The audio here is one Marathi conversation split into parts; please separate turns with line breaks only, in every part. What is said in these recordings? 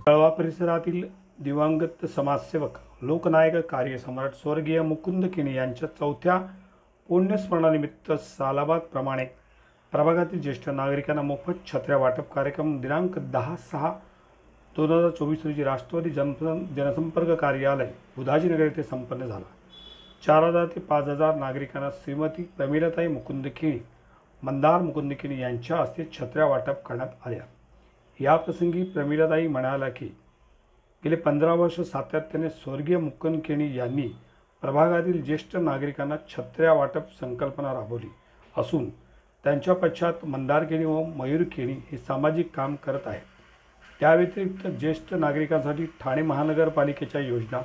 कळवा परिसरातील दिवंगत समाजसेवक लोकनायक कार्यसम्राट स्वर्गीय मुकुंद केणी यांच्या 4थ्या पुण्यस्मरणानिमित्त सालाबाद प्रमाणे प्रभागातील ज्येष्ठ नागरिकांना मोफत छत्र्या वाटप कार्यक्रम दिनांक 10/6/2024 रोजी राष्ट्रवादी जनसंपर्क कार्यालय उदाजीनगर येथे संपन्न झाला। 4000 ते 5000 नागरिकांना श्रीमती प्रमिलाताई मुकुंद केणी, मंदार मुकुंद केणी यांच्या हस्ते छत्र्या वाटप करण्यात आल्या। या प्रसंगी प्रमिलाताई म्हणाल्या की गेले 15 वर्ष सातत्याने स्वर्गीय मुकुंद केणी यांनी प्रभागातील ज्येष्ठ नागरिकांना छत्र्या वाटप संकल्पना राबवली असून त्यांच्या पश्चात मंदार केणी व मयूर केणी हे सामाजिक काम करत आहेत। त्या व्यतिरिक्त ज्येष्ठ नागरिकांसाठी ठाणे महानगरपालिकेच्या योजना,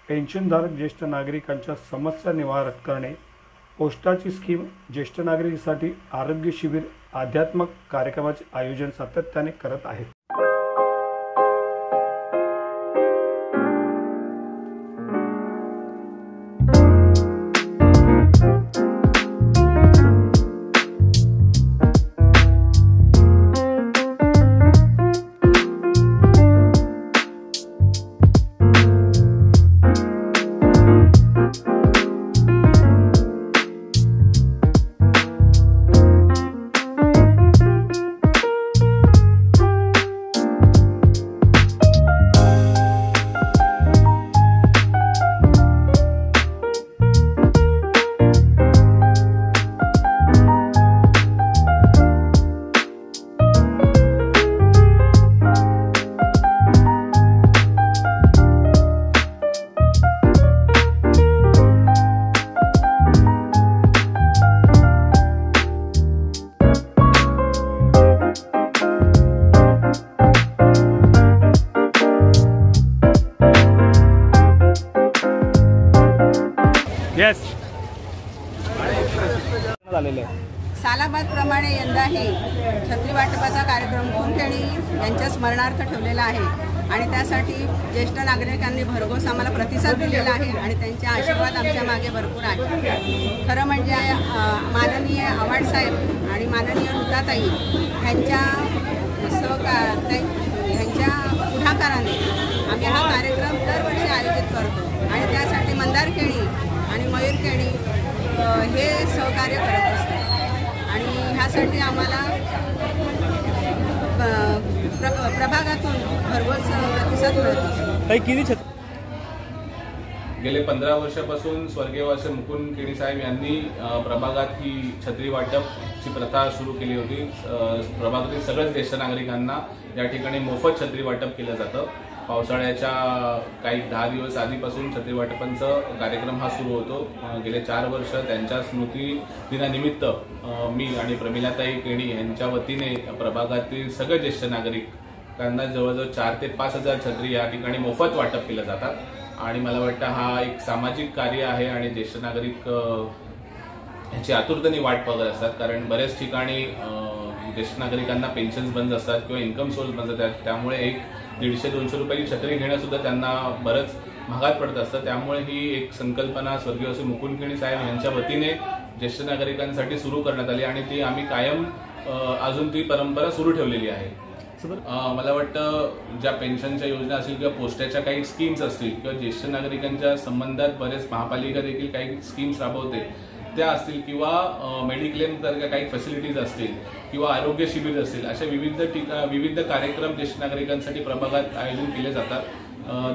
पेन्शनधारक ज्येष्ठ नागरिकांच्या समस्या निवारण करणे, पोस्टाची स्कीम, ज्येष्ठ नागरिकांसाठी आरोग्य शिबिर, आध्यात्मिक कार्यक्रमाचे आयोजन सातत्याने करत आहेत।
यस
सालाबाद प्रमाणे यंदाही छत्री वाटपाचा कार्यक्रम मुकुंद केणी यांच्या स्मरणार्थ ठेवलेला आहे आणि त्यासाठी ज्येष्ठ नागरिकांनी भरघोस आम्हाला प्रतिसाद दिलेला आहे आणि त्यांचे आशीर्वाद आमच्या मागे भरपूर आहे। खरं म्हणजे माननीय आव्हाड साहेब आणि माननीय नुताताई यांच्या पुढाकाराने आम्ही हा कार्यक्रम दरवर्षी आयोजित करतो आणि त्यासाठी मंदार केणी आणि मयूर केणी हे सहकार्य करत असतात आणि ह्यासाठी आम्हाला प्रभागातून भरघोस प्रतिसाद मिळत असतो।
गेले 15 वर्षापासून स्वर्गीय मुकुंद केणी साहेब यांनी प्रभागात ही छत्री वाटपची प्रथा सुरू केली होती। प्रभागातील सगळ्याच ज्येष्ठ नागरिकांना या ठिकाणी मोफत छत्री वाटप केलं जातं। पावसाळ्याच्या काही 10 दिवस आधीपासून छत्री वाटपांचा कार्यक्रम हा सुरू होतो। गेले 4 वर्ष त्यांच्या स्मृती दिनानिमित्त मी आणि प्रमिलाताई केणी यांच्या वतीने प्रभागातील सगळे ज्येष्ठ नागरिकांना जवळजवळ 4 ते 5000 छत्री या ठिकाणी मोफत वाटप केलं जातात आणि मला वाटतं हा एक सामाजिक कार्य आहे आणि ज्येष्ठ नागरिक यांची आतुरतेने वाट बघत असतात, कारण बरेच ठिकाणी ज्येष्ठ नागरिकांना पेन्शन्स बंद असतात किंवा इन्कम सोर्स बंद असतात, त्यामुळे एक 150-200 रुपयाची छत्री घेणं सुद्धा त्यांना बरंच महागात पडत असतं। त्यामुळे ही एक संकल्पना स्वर्गीय मुकुंद केणी साहेब यांच्या वतीने ज्येष्ठ नागरिकांसाठी सुरू करण्यात आली आणि ती आम्ही कायम अजून ती परंपरा सुरू ठेवलेली आहे। मला वाटतं ज्या पेन्शनच्या योजना असतील किंवा पोस्टाच्या काही स्कीम्स असतील किंवा ज्येष्ठ नागरिकांच्या संबंधात बरेच महापालिका देखील काही स्कीम्स राबवते त्या असतील किंवा मेडिक्लेम सारख्या काही फॅसिलिटीज असतील किंवा आरोग्य शिबिर असतील, अशा विविध कार्यक्रम ज्येष्ठ नागरिकांसाठी प्रभागात आयोजित केले जातात।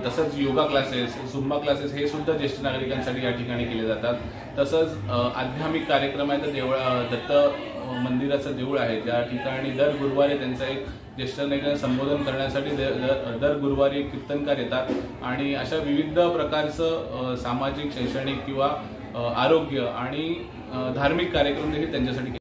तसंच योगा क्लासेस, झुंबा क्लासेस हे सुद्धा ज्येष्ठ नागरिकांसाठी या ठिकाणी केले जातात। तसंच आध्यात्मिक कार्यक्रम आहे तर दत्त मंदिराचं देऊळ आहे ज्या ठिकाणी दर गुरुवारी त्यांचं एक ज्येष्ठ नागरिकांना संबोधन करण्यासाठी दर गुरुवारी कीर्तनकार येतात आणि अशा विविध प्रकारचं सामाजिक, शैक्षणिक किंवा आरोग्य आणि धार्मिक कार्यक्रम देखील त्यांच्यासाठी